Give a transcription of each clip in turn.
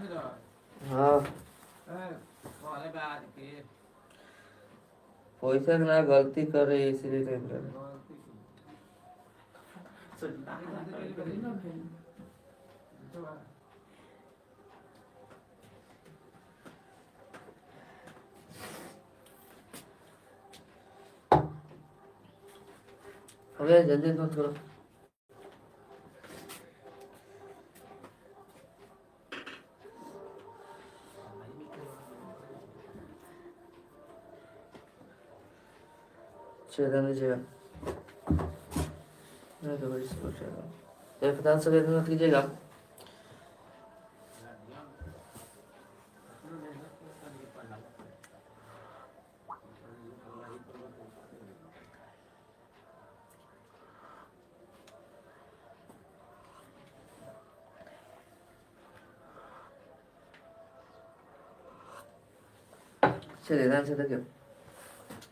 हाँ पैसा ना गलती कर रही है इसलिए नहीं कर रही। अबे जल्दी तो थोड़ा। छेदा कीजिएगा, नहीं तो बड़ी सोच रहा हूँ। एक पचास से वेतन मत कीजिएगा। चलिए ध्यान से देखिए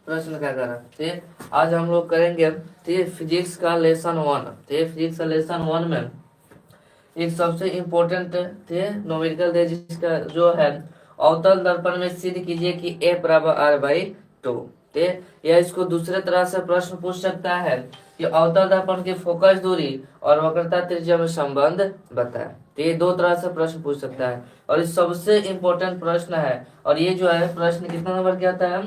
प्रश्न क्या कर रहा है। ठीक, आज हम लोग करेंगे ठीक फिजिक्स का लेसन 1। ठीक, फिजिक्स का लेसन 1 में एक सबसे इम्पोर्टेंट थे न्यूमेरिकल थे जिसका जो है अवतल दर्पण में सिद्ध कीजिए कि ए बराबर आर बाई टू। ठीक, या इसको दूसरे तरह से प्रश्न पूछ सकता है कि अवतल दर्पण की फोकस दूरी और वक्रता त्रिज्या में संबंध बताए। तो ये दो तरह से प्रश्न पूछ सकता है और ये सबसे इम्पोर्टेंट प्रश्न है। और ये जो है प्रश्न कितना नंबर के आता है?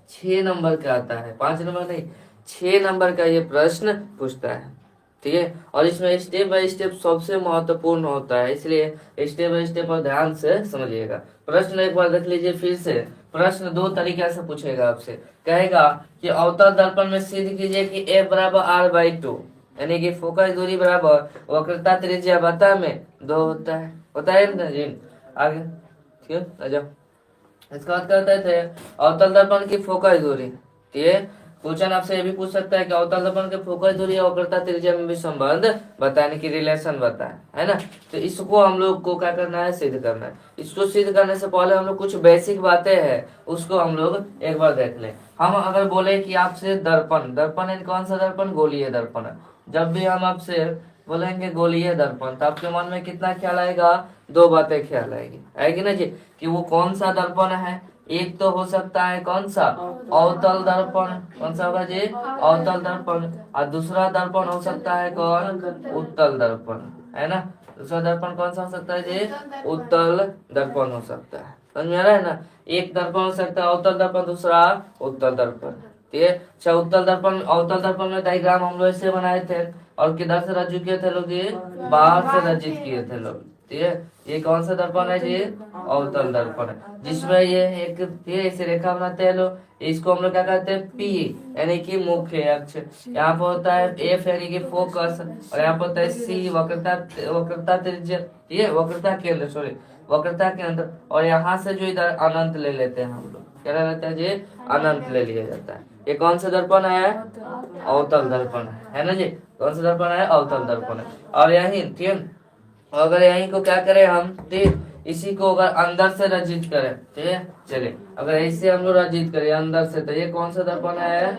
6 नंबर का आता है, 5 नंबर नहीं, 6 नंबर का ये प्रश्न पूछता है। ठीक है, और इसमें स्टेप बाय स्टेप सबसे महत्वपूर्ण होता है, इसलिए स्टेप बाय स्टेप और ध्यान से समझिएगा। प्रश्न एक बार देख लीजिए फिर से। प्रश्न दो तरीके से पूछेगा आपसे। कहेगा कि अवतल दर्पण में सिद्ध कीजिए कि ए बराबर आर बाई टू, यानी कि फोकस दूरी बराबर वक्रता त्रिज्या बता में 2 होता है ना जी। आगे ठीक है, आ जाओ। इसका बात करते थे अवतल दर्पण की फोकस दूरी। ये क्वेश्चन आपसे ये भी पूछ सकता है कि अवतल दर्पण के फोकस दूरी और वक्रता त्रिज्या में भी संबंध बताने की रिलेशन बताए, है ना। तो इसको हम लोग को क्या करना है? सिद्ध करना है। इसको सिद्ध करने से पहले हम लोग कुछ बेसिक बातें हैं उसको हम लोग एक बार देख लें। हम अगर बोले कि आपसे दर्पण, दर्पण यानी कौन सा दर्पण? गोलीय दर्पण है। जब भी हम आपसे बोलेंगे गोलीय दर्पण तो आपके मन में कितना ख्याल आएगा? दो बातें ख्याल आएगी ना जी, कि वो कौन सा दर्पण है। एक तो हो सकता है कौन सा? अवतल दर्पण। कौन सा होगा जी? अवतल दर्पण। और दूसरा दर्पण हो सकता है कौन? उत्तल दर्पण, है ना। दूसरा दर्पण कौन सा हो सकता है जी? उत्तल दर्पण हो सकता है। समझ में आ रहा है ना। एक दर्पण हो सकता है अवतल दर्पण, दूसरा उत्तल दर्पण। ठीक है, अच्छा उत्तल दर्पण, अवतल दर्पण में डायग्राम हम लोग ऐसे बनाए थे और किधर से रज्जु किए थे लोग? ये बाहर से रचित किए थे लोग। ठीक है, ये कौन सा दर्पण है जी? अवतल दर्पण है, जिसमें ये एक ऐसे रेखा बनाते हैं लोग। इसको हम लोग क्या कहते हैं? पी यानी कि मुख्य अक्ष। यहाँ पर होता है एफ यानी कि फोकस, और यहाँ पर होता है सी वक्रता, वक्रता त्रिज्या। ठीक है, वक्रता केंद्र, सॉरी वक्रता केंद्र। और यहाँ से जो इधर अनंत ले लेते हैं हम लोग, क्या ले लेते हैं जी? अनंत ले लिया जाता है। ये कौन सा दर्पण है? अवतल दर्पण है ना जी। कौन सा दर्पण है? अवतल दर्पण है। और यही ठीक है, अगर यहीं को क्या करें हम? ठीक, इसी को अगर अंदर से रचित करें, ठीक है, चलिए अगर ऐसे हम लोग रचित करें अंदर से, तो ये कौन सा दर्पण है?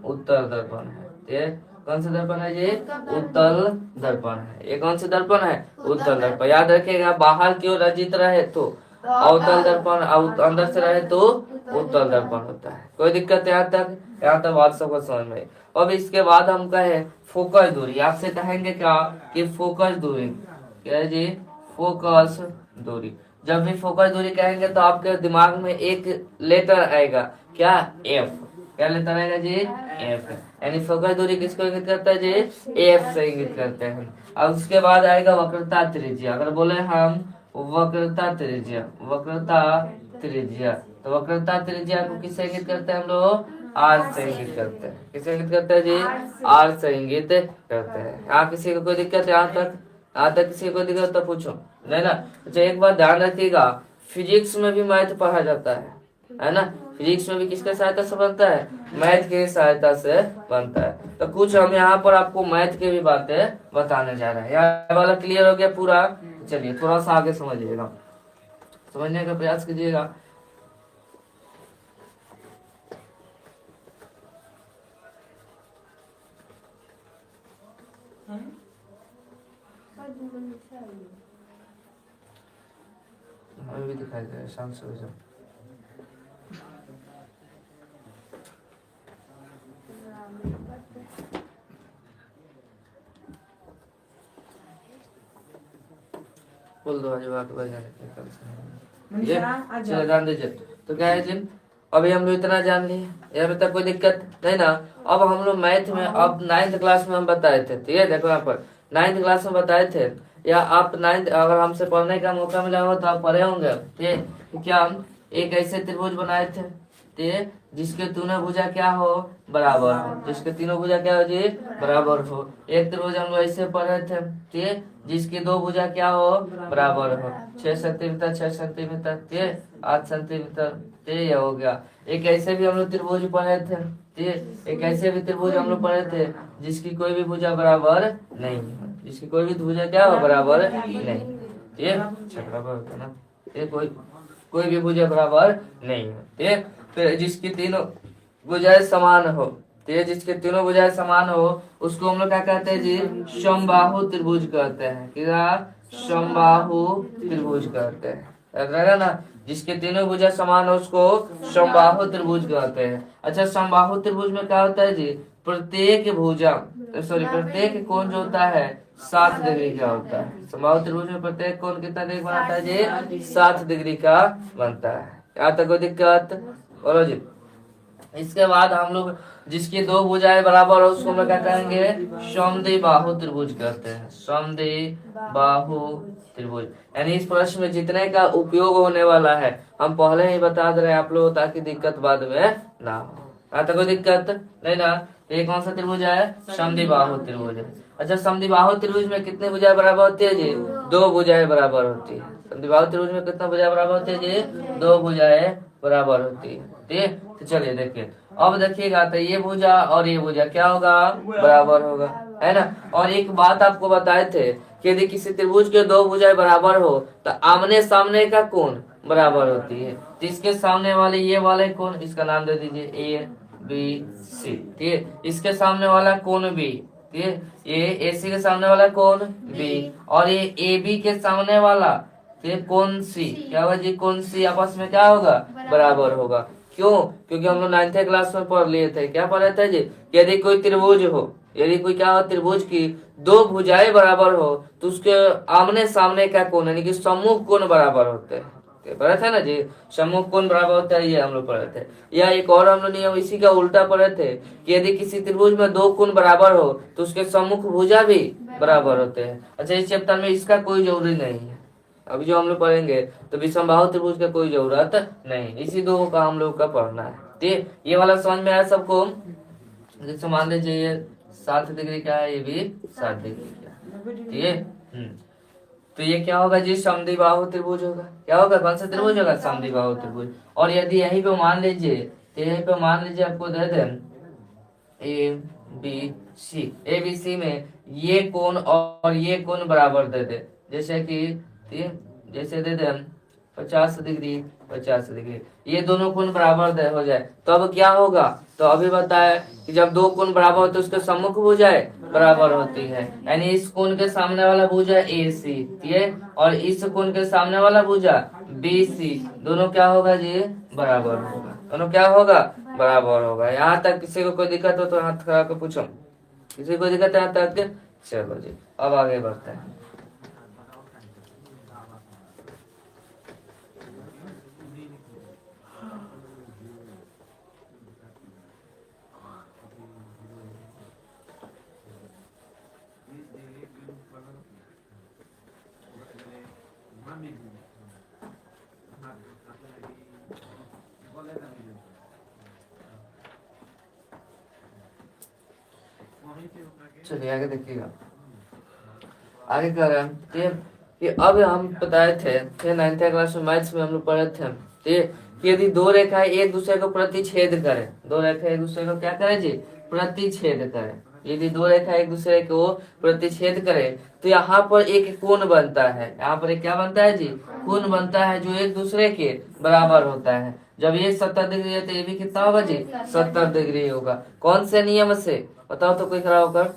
उत्तर दर्पण है। ठीक है, कौन सा दर्पण है जी? उत्तल दर्पण है। ये कौन सा दर्पण है? उत्तल दर्पण। याद रखिएगा, बाहर की ओर रचित रहे तो अवतल दर्पण, अंदर से रहे तो उत्तल दर्पण होता है। कोई दिक्कत है यहाँ तक? यहाँ तक बात सबको समझ में आई। अब इसके बाद हम कहे फोकस दूरी। आपसे कहेंगे क्या कि फोकस दूरी क्या है जी? फोकस दूरी। जब भी फोकस दूरी कहेंगे तो आपके दिमाग में एक लेटर आएगा, क्या? एफ। क्या लेटर आएगा जी? एफ। यानी फोकस दूरी किसको इंगित करता है जी? एफ से इंगित करते हैं। अब उसके बाद आएगा वक्रता त्रिज्या। अगर बोले हम वक्रता त्रिज्या, वक्रता त्रिज्या, तो वक्रता त्रिज्या को किससे इंगित करते हैं हम लोग? आर से इंगित करते हैं। किससे इंगित करते हैं जी? आर से इंगित करते हैं। यहाँ किसी को कोई दिक्कत है? यहाँ तक, यहाँ तक किसी को दिक्कत तो पूछो, नहीं ना। अच्छा एक बात ध्यान रखिएगा, फिजिक्स में भी मैथ पढ़ा जाता है ना। फिजिक्स में भी किसके सहायता से बनता है? मैथ की सहायता से बनता है। तो कुछ हम यहाँ पर आपको मैथ की भी बातें बताने जा रहे हैं। यहाँ वाला क्लियर हो गया पूरा? चलिए थोड़ा सा आगे समझिएगा, समझने का प्रयास कीजिएगा। हमें भी दिखाई दे रहा है, शांत से हो जाओ। बोल दो आज बात बढ़ जाने ये चलो जान दीजिए। तो क्या है जी, अभी हम लोग इतना जान लिए, यहाँ तक कोई दिक्कत नहीं ना। अब हम लोग मैथ में अब 9th क्लास में हम बताए थे, ठीक है, देखो यहाँ पर 9th क्लास में बताए थे, या आप 9th अगर हमसे पढ़ने का मौका मिला हो तो आप पढ़े होंगे, ठीक है। तो क्या हम एक ऐसे त्रिभुज बनाए थे, ठीक है, जिसके तीनों भुजा क्या हो, बराबर हो, जिसके तीनों भुजा क्या हो जी, बराबर हो। एक त्रिभुज हम लोग ऐसे पढ़े थे, ठीक है, जिसकी दो भुजा क्या हो, बराबर हो, 6 सेंटीमीटर 6 सेंटीमीटर, ठीक है, 8 सेंटीमीटर, ठीक है, ये हो गया। एक ऐसे भी हम लोग त्रिभुज पढ़े थे, ठीक है, एक ऐसे भी त्रिभुज हम लोग पढ़े थे जिसकी कोई भी भुजा बराबर नहीं है, जिसकी कोई भी भुजा क्या हो, बराबर नहीं, ठीक है, बराबर होता है ना, ये कोई भी भुजा बराबर नहीं है, ठीक है। फिर जिसकी तीनों भुजाएं समान हो, ठीक है, जिसके तीनों भुजाएं समान हो उसको हम लोग क्या कहते हैं जी, समबाहु त्रिभुज कहते हैं, क्या, समबाहु त्रिभुज कहते हैं, याद रहेगा ना, जिसके तीनों भुजा समान हो उसको समबाहु त्रिभुज कहते हैं। अच्छा, समबाहु त्रिभुज में क्या होता है जी, प्रत्येक भुजा सॉरी प्रत्येक कोण जो होता है 7 डिग्री का होता है। समबाहु त्रिभुज में प्रत्येक कोण कितना डिग्री बनाता है जी, 7 डिग्री का बनता है। यहाँ तक कोई दिक्कत, बोलो जी। इसके बाद हम लोग जिसकी दो भुजाएं बराबर हो उसको हम लोग क्या कहेंगे, समद्विबाहु त्रिभुज कहते हैं, समद्विबाहु त्रिभुज। यानी इस प्रश्न में जितने का उपयोग होने वाला है हम पहले ही बता दे रहे हैं आप लोगों, ताकि दिक्कत बाद में ना हो। यहाँ तक कोई दिक्कत नहीं ना। ये कौन सा त्रिभुज है, समद्विबाहु त्रिभुज है। अच्छा, समद्विबाहु त्रिभुज में कितने भुजाएं बराबर होती है जी, दो भुजाएं बराबर होती है। समद्विबाहु त्रिभुज में कितना भुजाएं बराबर होती है जी, दो भुजाएं बराबर होती है, ठीक है। तो चलिए देखिए, अब देखिएगा तो ये भुजा और ये भुजा क्या होगा, बराबर होगा, है ना। और एक बात आपको बताए थे कि यदि किसी त्रिभुज के दो भुजाएं बराबर हो तो आमने सामने का कोण बराबर होती है। तो इसके सामने वाले ये वाले कोण, इसका नाम दे दीजिए ए बी सी, ठीक है। इसके सामने वाला कोण बी, ठीक है, ये ए सी के सामने वाला कोण बी, और ये ए बी के सामने वाला कोण सी, क्या होगा जी, कोण सी आपस में क्या होगा, बराबर होगा। क्यों, क्योंकि हम लोग 9th क्लास में पढ़ लिए थे, क्या पढ़े थे जी, यदि कोई त्रिभुज हो, यदि कोई क्या हो, त्रिभुज की दो भुजाएं बराबर हो तो उसके आमने सामने का कोण यानी कि सम्मुख कोण बराबर होते हैं, पढ़े थे ना जी, सम्मुख कोण बराबर होता है, ये हम लोग पढ़े थे। या एक और हम लोग नियम इसी का उल्टा पढ़े थे कि यदि किसी त्रिभुज में दो कोण बराबर हो तो उसके सम्मुख भुजा भी बराबर होते हैं। अच्छा, इस चैप्टर में इसका कोई जरूरी नहीं है, अभी जो हम लोग पढ़ेंगे तो विषमबाहु त्रिभुज का कोई जरूरत नहीं, इसी दो का हम लोग का पढ़ना है, ठीक। ये वाला समझ में आया सबको। जैसे मान लीजिए ये 7 डिग्री का है, ये भी 7 डिग्री का, ठीक है। तो ये क्या होगा जी, समद्विबाहु त्रिभुज होगा। क्या होगा, कौन सा त्रिभुज होगा, समद्विबाहु त्रिभुज। और यदि यहीं पे मान लीजिए, तो यहीं पे मान लीजिए आपको दे दें A B C, A B C में ये कोण और ये कोण बराबर दे दे, जैसे कि जैसे दे दें 50 डिग्री 50 डिग्री, ये दोनों कोण बराबर दे हो जाए तो अब क्या होगा, तो अभी बताया कि जब दो कोण बराबर होते उसके सम्मुख भुजाएं बराबर होती है, यानी इस कोण के सामने वाला भुजा ए सी, ठीक है, और इस कोण के सामने वाला भुजा बी सी, दोनों क्या होगा जी, बराबर होगा, दोनों क्या होगा, बराबर होगा। यहाँ तक किसी को कोई दिक्कत हो तो हाथ खड़ा कर पूछो, किसी को दिक्कत है यहाँ तक, चलो जी अब आगे बढ़ते हैं। चलिए आगे देखिएगा, आगे कह रहे हैं कि अब हम बताए थे 9th क्लास में मैथ्स में हम लोग पढ़े थे, ठीक, कि यदि दो रेखाएं एक दूसरे को प्रतिच्छेद करें, दो रेखाएं एक दूसरे को क्या करें जी, प्रतिच्छेद करें। यदि दो रेखा एक दूसरे को प्रतिच्छेद करे तो यहाँ पर एक कोण बनता है, यहाँ पर एक क्या बनता है जी, कोण बनता है जो एक दूसरे के बराबर होता है। जब ये 70 डिग्री है तो ये भी कितना होगा जी, 70 डिग्री होगा। कौन से नियम से बताओ तो कोई खड़ा होकर,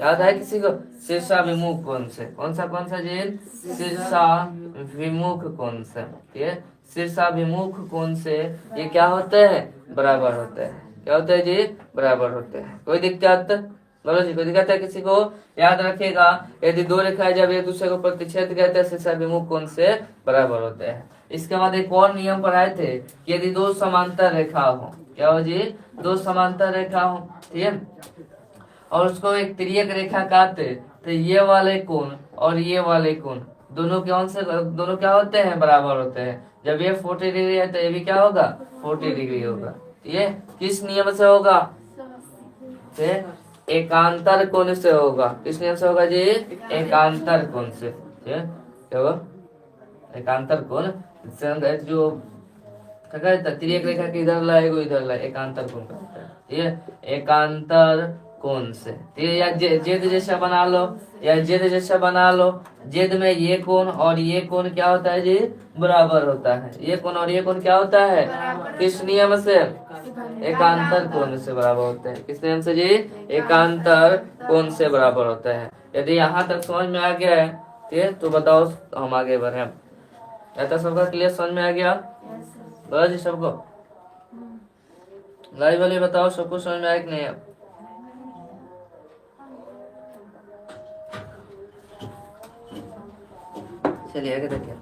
याद है किसी को? शीर्षाभिमुख कोण से। कौन सा जी? शीर्षाभिमुख कोण से। ये शीर्षाभिमुख कोण से ये क्या होते हैं? बराबर होते हैं। क्या होते हैं जी? बराबर होते हैं। कोई दिक्कत? बोलो जी, कोई दिक्कत है किसी को? याद रखिएगा, यदि दो रेखाएं जब एक दूसरे को प्रतिच्छेद करते हैं शीर्षाभिमुख कोण से बराबर होते हैं। इसके बाद एक और नियम पढ़ाए थे कि यदि दो समांतर रेखा हो, क्या हो जी? दो समांतर रेखा हो, ठीक है, और उसको एक तिर्यक रेखा काटे तो ये वाले कोण और ये वाले कोण दोनों क्या होते हैं? बराबर होते हैं। जब ये 40 डिग्री है तो ये भी क्या होगा? 40 डिग्री होगा। ये किस नियम से होगा? एकांतर कोण से होगा। किस नियम से होगा जी? एकांतर कोण से। क्या होगा? एकांतर कोण जो तिर्यक रेखा के इधर लाएगा इधर लाए, एकांतर कोण कहते हैं। ठीक है, एकांतर कोण से। ठीक है, या जेद जैसा बना लो, या जेद जैसा बना लो। जेद में ये कोण और ये कोण क्या होता है जी? बराबर होता है। ये कोण और ये कोण क्या होता है? किस नियम से? एकांतर कोण से बराबर होते हैं। किस नियम से जी? एकांतर कोण से बराबर होता है। यदि यहाँ तक समझ में आ गया है, ठीक है, तो बताओ हम आगे बढ़े। ऐसा सबका क्लियर समझ में आ गया? बोलो जी सबको। लाइव वाले बताओ सबको समझ में आया कि नहीं? चलिए आगे देखिए।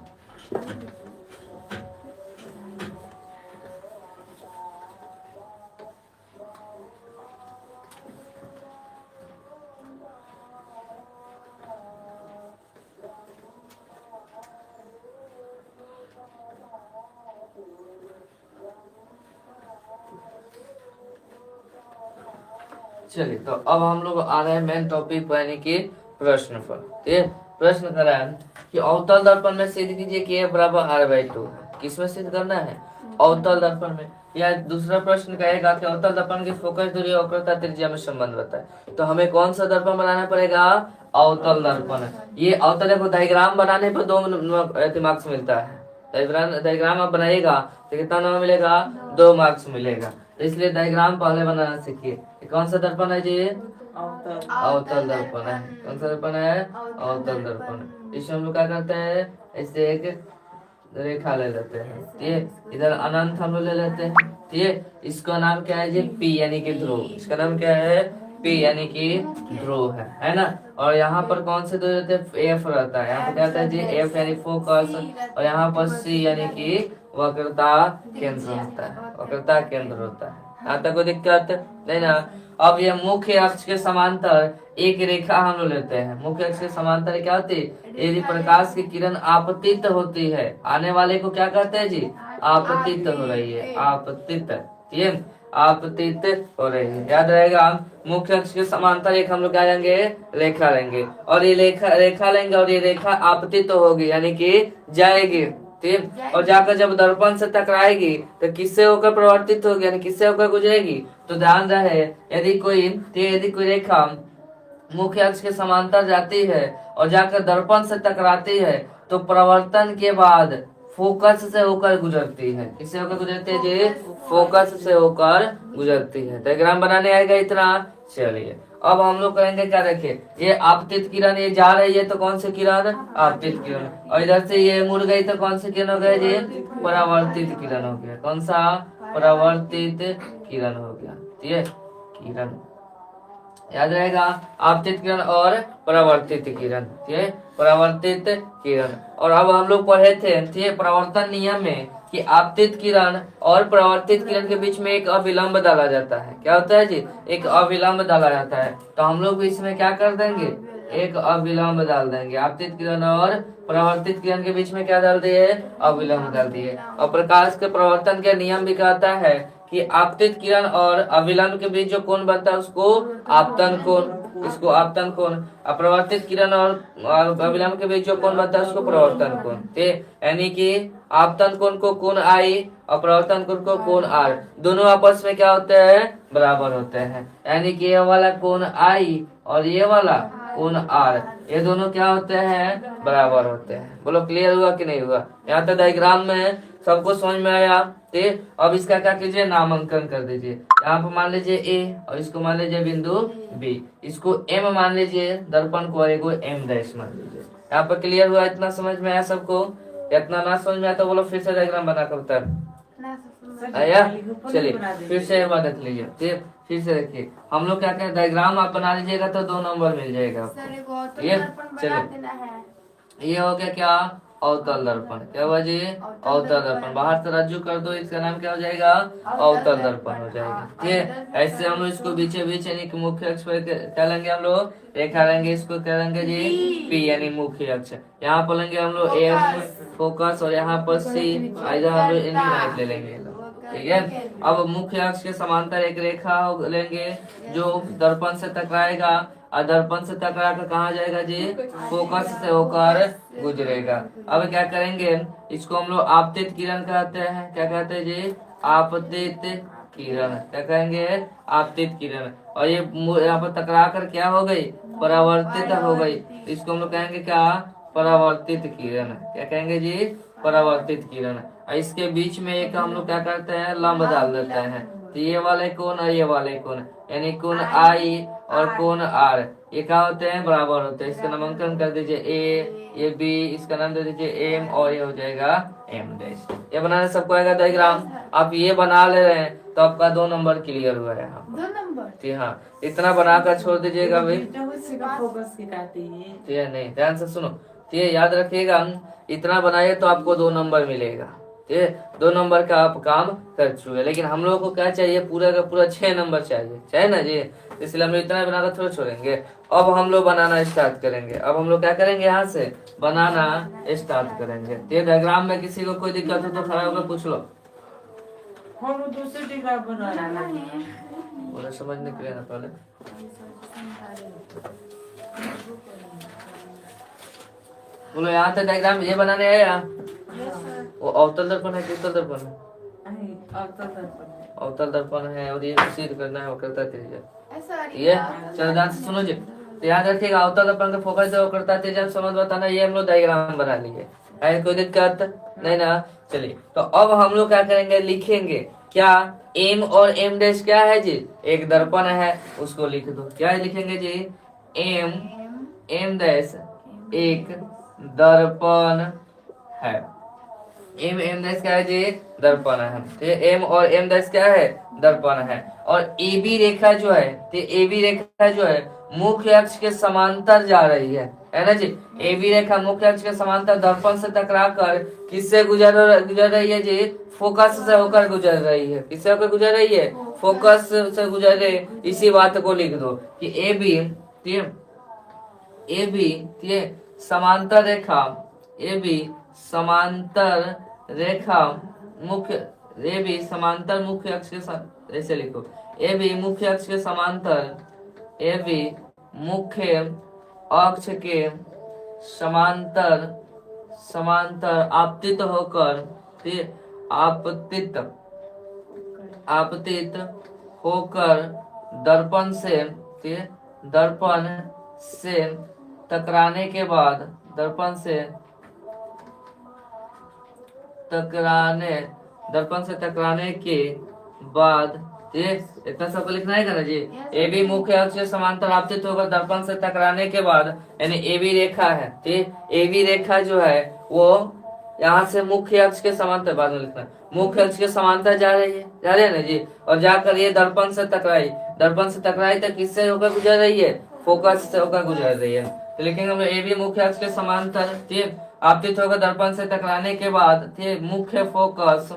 चलिए, तो अब हम लोग आ रहे हैं मेन टॉपिक यानी कि प्रश्न पर। ठीक है, प्रश्न करा है कि अवतल दर्पण में सिद्ध कीजिए कि a बराबर r/2। किसमें सिद्ध करना है? अवतल दर्पण में। या दूसरा प्रश्न कहेगा कि अवतल दर्पण की फोकस दूरी और वक्रता त्रिज्या में संबंध बताए। तो हमें कौन सा दर्पण बनाना पड़ेगा? अवतल दर्पण। ये अवतल को डायग्राम बनाने पर 2 मार्क्स मिलता है। डायग्राम आप बनाइएगा तो कितना नंबर मिलेगा? 2 मार्क्स मिलेगा। तो इसलिए डायग्राम पहले बनाना सीखिए। कौन सा दर्पण है जी? अवतल दर्पण है। कौन सा दर्पण है? अवतल दर्पण। इसमें हम लोग क्या करते हैं? ऐसे एक रेखा ले लेते हैं, ठीक है, इधर अनंत हम लोग ले लेते हैं, ठीक है। इसका नाम क्या है जी? P यानी कि ध्रुव। इसका नाम क्या है? P यानी कि ध्रुव है ना। और यहाँ पर कौन से दो रहते हैं? F रहता है। यहाँ पर क्या रहता है जी? F यानी फोकस, और यहाँ पर C यानी कि वक्रता केंद्र होता है। वक्रता केंद्र होता है। यहाँ तक कोई दिक्कत नहीं ना? अब ये मुख्य अक्ष के समांतर एक रेखा हम लोग लेते हैं। मुख्य अक्ष के समांतर क्या होती है? यदि प्रकाश की किरण आपतित होती है, आने वाले को क्या कहते हैं जी? आपतित हो रही है। आपतित, ठीक है, आपतित हो रही है। याद रहेगा, मुख्य अक्ष के समांतर एक हम लोग क्या लेंगे? रेखा लेंगे। और ये रेखा लेंगे और ये रेखा आपतित होगी यानी कि जाएगी, ठीक। और जाकर जब दर्पण से टकराएगी तो किससे होकर परिवर्तित होगी यानी किससे होकर गुजरेगी? तो ध्यान रहे, यदि कोई रेखा मुख्य अक्ष के समांतर जाती है और जाकर दर्पण से टकराती है तो प्रवर्तन के बाद फोकस से होकर गुजरती है। किससे होकर गुजरती है जी? फोकस से होकर गुजरती है। डायग्राम बनाने आएगा इतना। चलिए, अब हम लोग करेंगे क्या? देखिए, ये आपतित किरण ये जा रही है तो कौन सी किरण? आपतित किरण। और इधर से ये मुड़ गई तो कौन सी किरण हो गया जी? परावर्तित किरण हो गया। कौन सा? परावर्तित किरण हो गया, ठीक है, किरण। याद रहेगा, आपतित किरण और परावर्तित किरण, ठीक है, परावर्तित किरण। और अब हम लोग पढ़े थे, ठीक है, परावर्तन नियम में कि आपतित किरण और परावर्तित किरण के बीच में एक अविलंब डाला जाता है। क्या होता है जी? एक अविलंब डाला जाता है। तो हम लोग इसमें क्या कर देंगे? एक अविलंब डाल देंगे। आपतित किरण और परावर्तित किरण के बीच में क्या डाल दिए? अविलंब डाल दिए। और प्रकाश के प्रवर्तन के नियम भी कहता है कि आपतित किरण और अविलंब के बीच जो कोण बनता है उसको आपतन कोण, इसको आपतन कोण। अपरिवर्तित किरण और अविलंब के बीच जो कोण बनता है उसको प्रवर्तन कोण, ठीक। यानी कि आपतन कोण को कोण I और प्रवर्तन कोण को कोण R, दोनों आपस में क्या होते हैं? बराबर होते हैं। यानी कि ये वाला कोण I और ये वाला कोण आर, ये दोनों क्या होते हैं, बराबर होते हैं। बोलो क्लियर हुआ कि नहीं हुआ? यहाँ तक डायग्राम में सबको समझ में आया? ठीक, अब इसका क्या कीजिए, नामांकन कर दीजिए। यहाँ पर मान लीजिए ए और इसको मान लीजिए बिंदु बी, इसको एम मान लीजिए दर्पण को, और एगो एम डैश मान लीजिए। यहाँ पर क्लियर हुआ? इतना समझ में आया सबको? इतना ना समझ में आया तो बोलो फिर से डायग्राम बना कर बता आया। चलिए फिर से एक बार देख लीजिए, ठीक, फिर से देखिए। हम लोग क्या करें, डायग्राम आप बना लीजिएगा तो 2 नंबर मिल जाएगा। ये चलिए, ये हो गया क्या, अवतल दर्पण। क्या हुआ जी, अवतल दर्पण। बाहर से रज्जु कर दो, इसका नाम क्या हो जाएगा, अवतल दर्पण हो जाएगा। ठीक, ऐसे हम लोग इसको बीचे बीच यानी कि मुख्य अक्ष पर क्या लेंगे हम लोग, रेखा लेंगे, इसको क्या लेंगे जी, पी यानी मुख्य अक्ष। यहाँ पर लेंगे हम लोग एम फोकस, और यहाँ पर सी, इधर हम लोग इनफिनाइट ले लेंगे। ठीक है, अब मुख्य अक्ष के समांतर एक रेखा लेंगे जो दर्पण से टकराएगा, और दर्पण से टकरा कर कहाँ जाएगा जी, फोकस से होकर गुजरेगा। अब क्या करेंगे, इसको हम लोग आपतित किरण कहते हैं। क्या कहते हैं जी, आपतित किरण। क्या कहेंगे, आपतित किरण। और ये यहाँ पर टकरा कर क्या हो गई, परावर्तित हो गई। इसको हम लोग कहेंगे क्या, परावर्तित किरण। क्या कहेंगे जी, परावर्तित किरण। और इसके बीच में एक हम लोग क्या करते हैं, लंब डाल देते हैं। तो ये वाले कोण और ये वाले कोण, यानी कोण आई और कोण आर, ये क्या होते हैं, बराबर होते हैं। इसका नामांकन कर दीजिए ए, ये बी, इसका नाम दे दीजिए एम, और ये हो जाएगा एम डैश। ये बनाने सबको आएगा डायग्राम। आप ये बना ले रहे हैं तो आपका 2 नंबर क्लियर हुआ है यहाँ पर। जी हाँ, इतना बनाकर छोड़ दीजिएगा भाई। ठीक है, नहीं ध्यान से सुनो, ठीक है, याद रखिएगा, इतना बनाइए तो आपको 2 नंबर मिलेगा। ठीक है, 2 नंबर का आप काम कर चुके। लेकिन हम लोगों को क्या चाहिए, पूरा का पूरा 6 नंबर चाहिए ना जी, इसलिए हम लोग इतना बनाकर थोड़ा छोड़ेंगे। अब हम लोग बनाना स्टार्ट करेंगे। अब हम लोग क्या करेंगे, यहाँ से बनाना स्टार्ट करेंगे। ये डायग्राम में किसी को कोई दिक्कत हो तो खड़ा होकर पूछ लो। बोले समझने के लिए ना पहले बोलो, यहाँ तक डायग्राम ये बनाने आया। वो अवतल दर्पण है कि उत्तल दर्पण है, अवतल दर्पण है, और ये सिद्ध करना है वक्रता त्रिज्या। ये चलो ध्यान से सुनो जी, तो याद रखिएगा, अवतल दर्पण का फोकस है, वक्रता त्रिज्या समझ बताना। ये हम लोग डायग्राम बना लिए, है कोई दिक्कत नहीं ना। चलिए, तो अब हम लोग क्या करेंगे, लिखेंगे क्या, एम और एम डैश क्या है जी, एक दर्पण है, उसको लिख दो। क्या लिखेंगे जी, एम डैश एक दर्पण है। एम डैश क्या है जी, दर्पण है। तो एम और एम डैश क्या है, दर्पण है। और ए बी रेखा जो है, तो ए बी रेखा जो है मुख्य अक्ष के समांतर जा रही है ना जी। ए बी रेखा मुख्य अक्ष के समांतर दर्पण से टकरा कर किससे गुजर रही है जी, फोकस से होकर गुजर रही है। किससे होकर गुजर रही है, फोकस से गुजर रही। इसी बात को लिख दो कि ए बी समांतर रेखा, ए बी समांतर रेखा मुख्य, ए बी समांतर मुख्य अक्ष के, ऐसे लिखो, ए बी मुख्य अक्ष के समांतर, ए बी मुख्य अक्ष के समांतर आपतित होकर, आपतित होकर दर्पण से टकराने के बाद, दर्पण से टकराने के बाद, ये इतना सबको लिखना है ना जी। ए बी मुख्य अक्ष से समांतर आपतित होकर दर्पण से टकराने के बाद, यानी ए बी रेखा है, ठीक, ए बी रेखा जो है वो यहाँ से मुख्य अक्ष के समांतर, बाद में लिखना, मुख्य अक्ष के समांतर जा रही है ना जी। और जाकर ये दर्पण से टकराई तो किससे होकर गुजर रही है, फोकस से होकर गुजर रही है। तो लिखेंगे हम ए बी मुख्य अक्ष के समांतर, ठीक, आपतित होकर दर्पण से टकराने के बाद, ठीक, मुख्य फोकस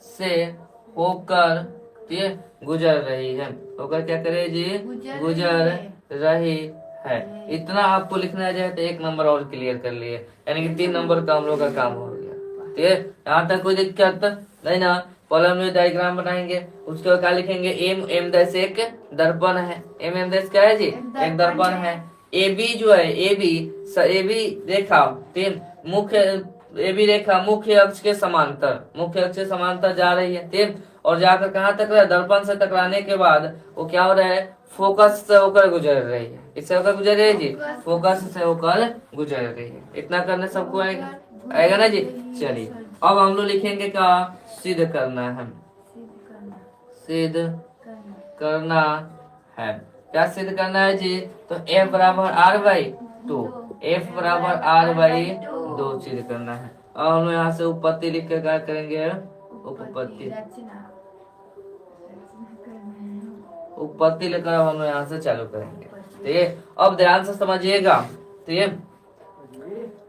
से होकर, ठीक, गुजर रही है। होकर क्या करे जी, गुजर रही है। इतना आपको लिखना जाए तो 1 नंबर और क्लियर कर लिए, यानी कि 3 नंबर का हम लोग का काम हो गया। ठीक है, यहाँ तक कोई दिक्कत नहीं ना। पहले हम डायग्राम बनाएंगे, उसके बाद क्या लिखेंगे, एम डैश एक दर्पण है। एम डैश क्या है जी, एक दर्पण है। ए बी जो है, ए बी रेखा, मुख्य ये भी रेखा मुख्य अक्ष के समांतर जा रही है, ठीक। और जाकर कहाँ तक रहा है, दर्पण से टकराने के बाद वो क्या हो रहा है, फोकस से होकर गुजर रही है। इससे होकर गुजर रही है जी, फोकस से होकर गुजर रही है। इतना करने सबको आएगा ना जी। चलिए अब हम लोग लिखेंगे क्या, सिद्ध करना है, सिद्ध करना है। क्या सिद्ध करना है जी, तो F बराबर R/2, F बराबर R/2 सिद्ध करना है। और हम लोग यहाँ से उपपत्ति लिख कर क्या करेंगे, उपपत्ति लेकर हम लोग यहाँ से चालू करेंगे, ठीक है। अब ध्यान से समझिएगा, ठीक है,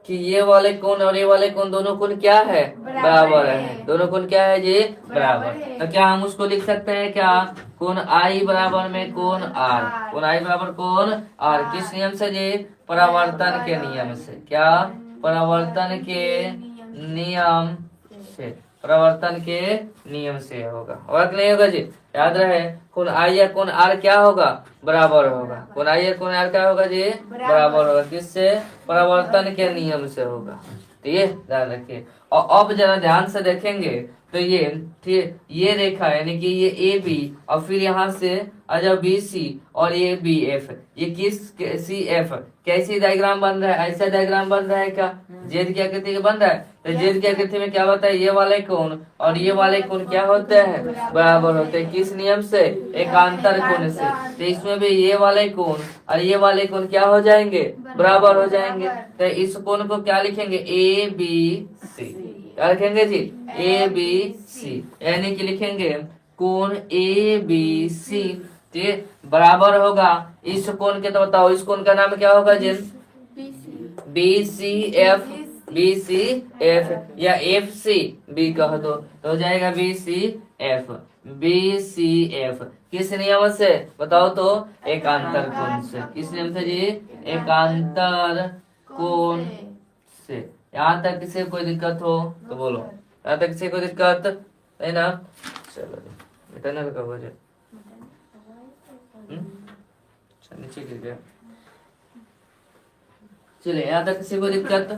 कि ये वाले कोण और ये वाले कोण दोनों कोण क्या है, बराबर है। दोनों कोण क्या है जी, बराबर। तो क्या हम उसको लिख सकते हैं क्या, कोण I बराबर में कोण R, कोण I बराबर कोण R। किस नियम से जी, परावर्तन के नियम से। क्या, परावर्तन के नियम से, परावर्तन के नियम से होगा, होगा कि नहीं होगा जी। याद रहे, कोण I या कोण R क्या होगा, बराबर होगा। कोण I या कोण R क्या होगा जी, बराबर होगा। किससे, परावर्तन के नियम से होगा, ठीक है, ध्यान रखिए। और अब जरा ध्यान से देखेंगे तो ये, ठीक, ये रेखा यानी कि ये ए बी और फिर यहाँ से अजब बी सी और ये बी एफ, ये किस सी एफ कैसी डायग्राम बन रहा है, ऐसा डायग्राम बन रहा है क्या, जेड की आकृति का बन रहा है। तो जेड की आकृति में क्या होता है, ये वाले कोण और ये वाले कोण क्या होते हैं, बराबर होते हैं। किस नियम से, एकांतर कोण से। तो इसमें भी ये वाले कोण और ये वाले कोण क्या हो जाएंगे, बराबर हो जाएंगे। तो इस कोण को क्या लिखेंगे, ए बी सी, क्या लिखेंगे जी, ए बी सी, यानी कि लिखेंगे कोण ए बी सी, ठीक, बराबर होगा इस कोण के। तो बताओ इस कोण का नाम क्या होगा जी, B C F, B C F या एफ सी बी कह दो तो हो जाएगा B C F, B C F. किस नियम से बताओ तो, एकांतर कोण से। किस नियम से जी, एकांतर कोण से। यहाँ तक किसी कोई दिक्कत हो तो बोलो, यहाँ तक किसी को दिक्कत है ना। चलो बेटा ना लगा मुझे, नीचे गिर गया। चलिए यहाँ तक किसी को दिक्कत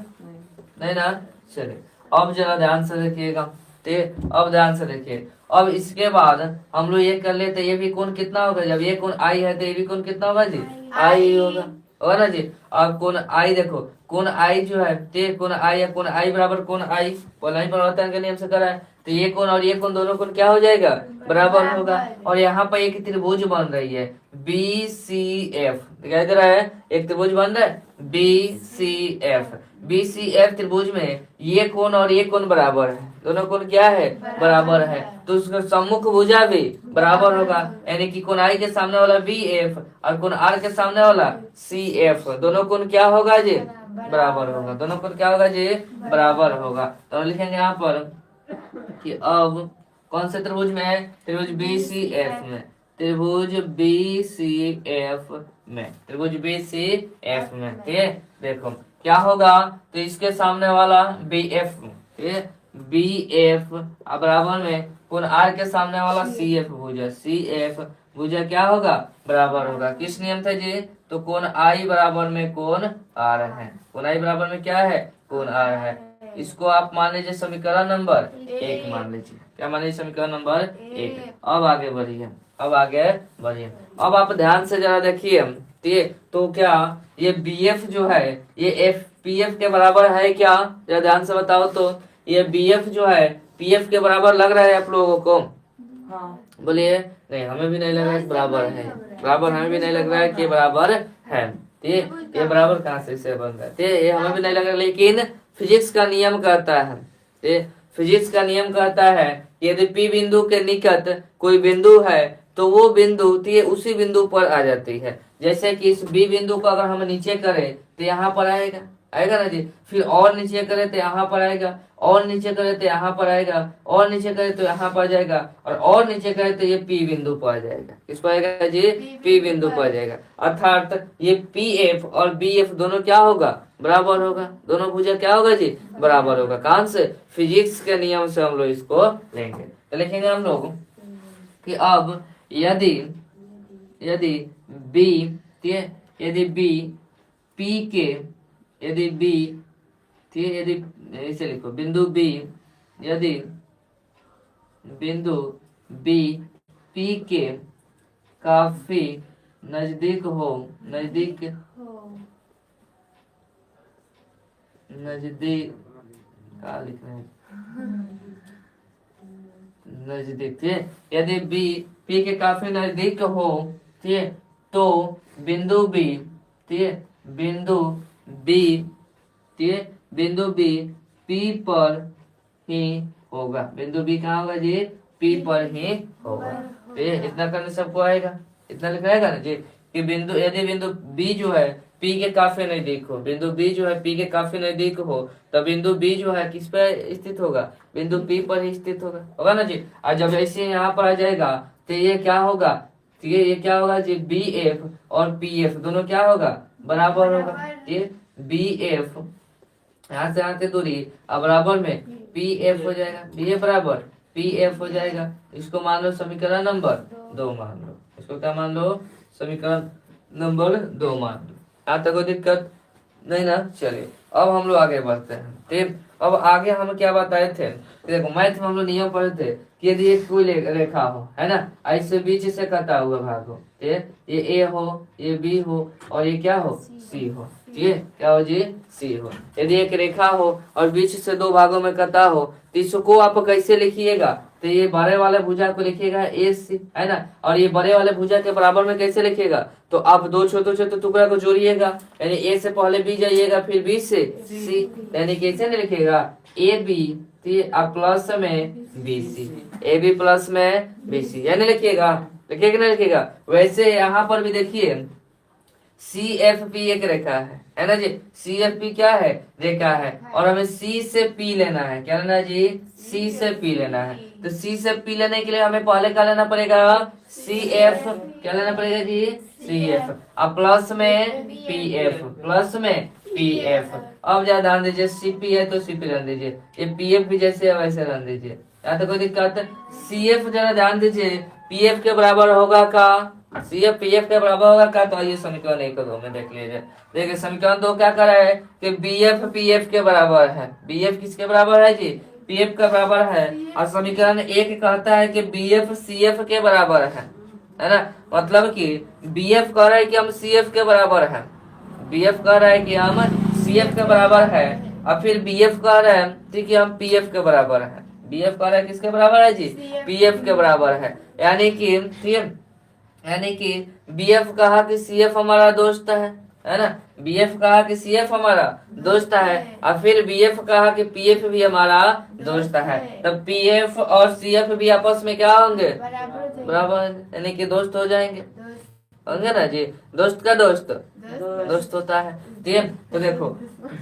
नहीं ना। चलिए अब जरा ध्यान से देखिएगा, ठीक, अब ध्यान से देखिए। अब इसके बाद हम लोग ये कर लेते, ये भी कोण कितना होगा, जब ये कोण आई है तो ये भी कोण कितना होगा जी, आई होगा, होगा ना जी। अब कोण आई देखो, कोण आई जो है, ठीक, कोण आई या कोण आई बराबर कोण आई, परिवर्तन के नियम से करा है। तो ये कोण और ये कोण दोनों कोण क्या हो जाएगा, बराबर होगा। और यहाँ पर एक त्रिभुज बन रही है बी सी एफ, दिखाई दे रहा है, एक त्रिभुज बन रहा है B C F. B C F त्रिभुज में ये कोण और ये कोण बराबर है, दोनों कोण क्या है, बराबर है। तो उसका सम्मुख भुजा भी बराबर होगा, यानी कि कोण आई के सामने वाला बी एफ और कोण आर के सामने वाला सी एफ, दोनों कोण क्या होगा जी, बराबर होगा। दोनों कोण क्या होगा जी, बराबर होगा। तो लिखेंगे यहाँ पर कि अब कौन से त्रिभुज में है, त्रिभुज बी सी एफ में, त्रिभुज बी सी एफ में, त्रिभुज बी सी एफ में, ठीक है। देखो क्या होगा, तो इसके सामने वाला बी एफ, ठीक है, बी एफ बराबर में कोण आर के सामने वाला सी एफ भुजा, सी एफ भुजा क्या होगा, बराबर होगा। किस नियम से जी, तो कोण आई बराबर में कोण आर है, कोण आई बराबर में क्या है, कोण आर है। इसको आप मान लीजिए समीकरण नंबर 1 मान लीजिए, क्या मान लीजिए, समीकरण नंबर 1। अब आगे बढ़िए, अब आगे बढ़िए। अब आप ध्यान से जरा देखिए, ठीक, तो क्या ये बी एफ जो है ये एफ पी एफ के बराबर है क्या, जरा ध्यान से बताओ तो। ये बी एफ जो है पी एफ के बराबर लग रहा है आप लोगों को, हाँ बोलिए। नहीं हमें भी नहीं लग रहा है बराबर है, बराबर हमें भी नहीं लग रहा है कि बराबर है, ठीक, ये बराबर कहाँ से बन रहा है, ठीक, ये हमें भी नहीं लग रहा, लेकिन फिजिक्स का नियम कहता है, ठीक, फिजिक्स का नियम कहता है यदि पी बिंदु के निकट कोई बिंदु है तो वो बिंदु उसी बिंदु पर आ जाती है। जैसे कि इस बी बिंदु को अगर हम नीचे करें तो यहाँ पर आएगा, आएगा ना जी। फिर और नीचे करे तो यहाँ पर आएगा, और नीचे करे तो यहाँ पर आएगा, और नीचे करे तो यहाँ पर जाएगा, और नीचे करे तो ये पी बिंदु पर आ जाएगा। किस पर आएगा जी, पी बिंदु पर आ जाएगा। अर्थात ये पी एफ और बी एफ दोनों क्या होगा, बराबर होगा। दोनों भुजा क्या होगा जी, बराबर होगा। कौन से, फिजिक्स के नियम से हम लोग इसको लेंगे। तो लिखेंगे हम लोग कि अब यदि बी, यदि बी पी के, यदि बी ठीक है। यदि इसे लिखो बिंदु बी, यदि बिंदु बी पी के काफी नजदीक हो, नजदीक क्या लिख रहे हैं, नजदीक, ठीक है। यदि बी पी के काफी नजदीक हो, ठीक है, तो बिंदु बी, ठीक है, बिंदु बी, ठीक है, बिंदु बी पी पर ही होगा। बिंदु बी कहाँ होगा जी? पी पर ही होगा। ठीक है, इतना करने सबको आएगा, इतना लिखा आएगा ना जी कि बिंदु, यदि बिंदु बी जो है पी के काफी नजदीक हो, बिंदु बी जो है पी के काफी नजदीक हो, तो बिंदु बी जो है किस पे स्थित होगा? बिंदु पी पर ही स्थित होगा, होगा ना जी। और जब ऐसे यहाँ पर आ जाएगा तो ये क्या होगा? तो ये क्या होगा जी? बी एफ और पी एफ दोनों क्या होगा? बराबर होगा। ये बी एफ यहाँ से आते दूरी अब बराबर में पी एफ हो जाएगा, बी एफ बराबर पी एफ हो जाएगा। इसको मान लो समीकरण नंबर 2 मान लो, इसको क्या मान लो? समीकरण नंबर 2 मान लो। यहाँ तक कोई दिक्कत नहीं ना? चलिए अब हम लोग आगे बढ़ते हैं। ठीक, अब आगे हम क्या बताए थे? देखो मैथ में हम लोग नियम पढ़े थे कि यदि एक कोई रेखा हो, है ना, ऐसे बीच से कटा हुआ भाग हो, ये ए हो, ये बी हो और ये क्या हो? सी हो। ठीक है, क्या हो जी? सी हो। यदि एक रेखा हो और बीच से 2 भागों में कटा हो तो इसको आप कैसे लिखिएगा? तो ये बड़े वाले भुजा को लिखिएगा ए सी, है ना, और ये बड़े वाले भुजा के बराबर में कैसे लिखिएगा? तो आप 2 छोटे छोटे टुकड़ा को जोड़िएगा, यानी ए से पहले बी जाइएगा, फिर बी से सी, यानी कैसे नहीं लिखिएगा? ए बी अब प्लस में B C, A B plus में बी सी, यानी लिखिएगा, लिखिएगा नहीं लिखिएगा? वैसे यहाँ पर भी देखिए सी एफ पी एक रेखा है ना जी। सी एफ पी क्या है? रेखा है, और हमें सी से पी लेना है। क्या लेना है जी? सी से पी लेना है। तो सी से पी लेने के लिए हमें पहले क्या लेना पड़ेगा? C F. क्या लेना पड़ेगा जी? सी एफ, अब प्लस में पी एफ, प्लस में पी एफ। अब ज्यादा ध्यान दीजिए, सी पी है तो सी पी रन दीजिए, ये पी एफ भी जैसे है वैसे रन दीजिए, या तो कोई दिक्कत? सी एफ जरा ध्यान दीजिए, पी एफ के बराबर होगा का? सी एफ पी एफ के बराबर होगा का? तो आइए समीकरण 1 और 2 में देख लीजिए। देखिए समीकरण 2 क्या कर रहा है कि बी एफ पी एफ के बराबर है। बी एफ किसके बराबर है जी? पी एफ के बराबर है। और समीकरण 1 कहता है कि बी एफ सी एफ के बराबर है ना। मतलब कि बी एफ कह रहा है कि हम सी एफ के बराबर है, बी एफ कह रहा है कि हम सी एफ के बराबर है, और फिर बी एफ कह रहा है ठीक है हम पी एफ के बराबर है। बी एफ कह रहा है किसके बराबर है जी? पी एफ के बराबर है। यानी कि ठीक, यानी कि बी एफ कहा कि सी एफ हमारा दोस्त है ना, बी एफ कहा कि सी एफ हमारा दोस्त है, और फिर बी एफ कहा कि पी एफ भी हमारा दोस्त है। तब पी एफ और सी एफ भी आपस में क्या होंगे? बराबर, यानी कि दोस्त हो जाएंगे, होंगे ना जी। दोस्त का दोस्त दोस्त होता है। ठीक है, तो देखो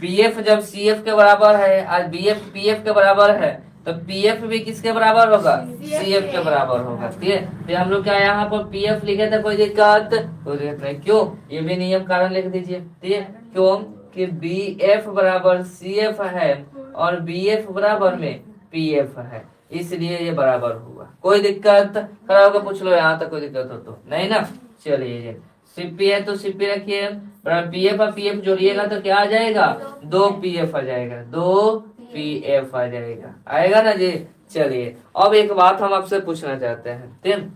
बी एफ जब सी एफ के बराबर है और बी एफ पी एफ के बराबर है, तो पी एफ भी किसके बराबर होगा? सी एफ के बराबर होगा। ठीक है, तो हम लोग क्या यहाँ पर पी एफ लिखे थे? कोई दिक्कत? कोई दिक्कत नहीं। क्यों? ये भी नियम कारण लिख दीजिए। ठीक है, क्यों कि बी एफ बराबर सी एफ है और बी एफ बराबर में पी एफ है, इसलिए ये बराबर हुआ। कोई दिक्कत? खड़ा होकर पूछ लो यहाँ तक, कोई दिक्कत हो तो नहीं ना। चलिए सीपी है तो सीपी रखिए, पी एफ और पी एफ जोड़िएगा तो क्या आ जाएगा? 2 पी एफ आ जाएगा, 2 पी एफ आ जाएगा, आएगा ना जी। चलिए अब एक बात हम आपसे पूछना चाहते हैं, ठीक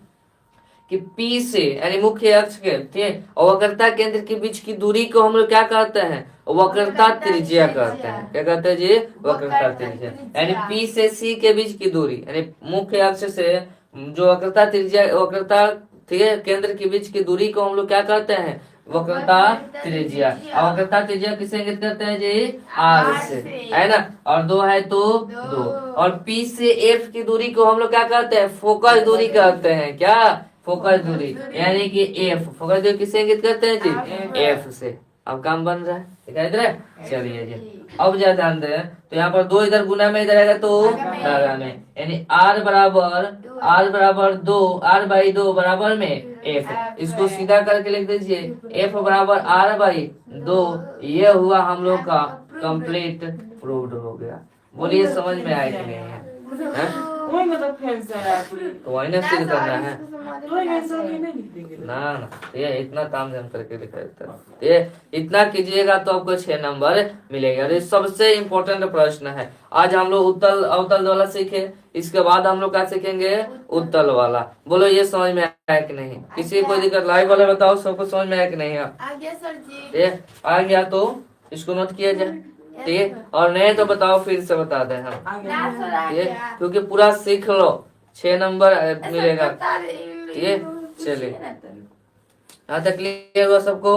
कि P से यानी मुख्य अक्ष के ठीक और वक्रता केंद्र के बीच की दूरी को हम लोग क्या कहते हैं? वक्रता त्रिज्या कहते हैं। क्या कहते हैं जी? वक्रता त्रिज्या। यानी P से C के बीच की दूरी, यानी मुख्य अक्ष से जो वक्रता त्रिज्या, वक्रता ठीक है केंद्र के बीच की दूरी को हम लोग क्या कहते हैं? वक्रता त्रिज्या। और वक्रता त्रिज्या किसे इंगित करते हैं जी? आर से, है ना, और 2 है तो 2। और P से F की दूरी को हम लोग क्या कहते हैं? फोकस दूरी कहते हैं। क्या? फोकस दूरी, यानी कि एफ। फोकस दूरी किसे इंगित करते हैं जी? एफ से। अब काम बन रहा है, दिखाई दे रहा है। चलिए जी अब ज्यादा ध्यान दें, तो यहाँ पर 2 इधर गुना में इधर आएगा तो धागा में, यानी आर बराबर 2, आर बाई 2 बराबर में एफ। इसको सीधा करके लिख दीजिए, एफ बराबर आर बाई 2। ये हुआ हम लोग का कंप्लीट प्रूव्ड हो गया। बोलिए समझ में आया कि नहीं है? वही मतलब फैंस है आपकी। तो वही ना फिल करना है तो ये सब ही नहीं लिख देंगे। ना ना। ये इतना काम हम करके दिखाते हैं। ये इतना कीजिएगा तो आपको 6 नंबर मिलेगा। और ये सबसे इम्पोर्टेंट प्रश्न है। आज हम लोग उत्तल अवतल वाला सीखे, इसके बाद हम लोग क्या सीखेंगे, उत्तल वाला। बोलो ये समझ में आया कि नहीं? किसी को कोई दिक्कत? लाइव वाला बताओ, सबको समझ में आया कि नहीं? आ गया सर जी। ये आ गया तो इसको नोट किया जाए, ठीक है? और नहीं तो बताओ, फिर से बता दें हम, आगे ना सर आ ये गया। क्योंकि पूरा सीख लो, 6 नंबर मिलेगा। बता दे, ये चलिए, यहाँ तक क्लियर हुआ सबको?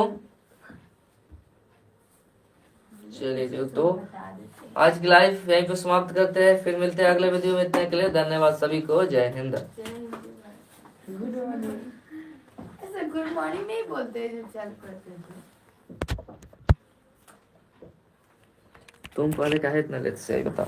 चलिए जो तो आज की लाइफ यहीं पे समाप्त करते हैं, फिर मिलते हैं अगले वीडियो में। इतने के लिए धन्यवाद सभी को। जय हिंद। ऐसा गुड मॉर्निंग नहीं बोलते हैं जब चालू करते हैं। तुम पहले काहे इतना लेट से आई बताओ?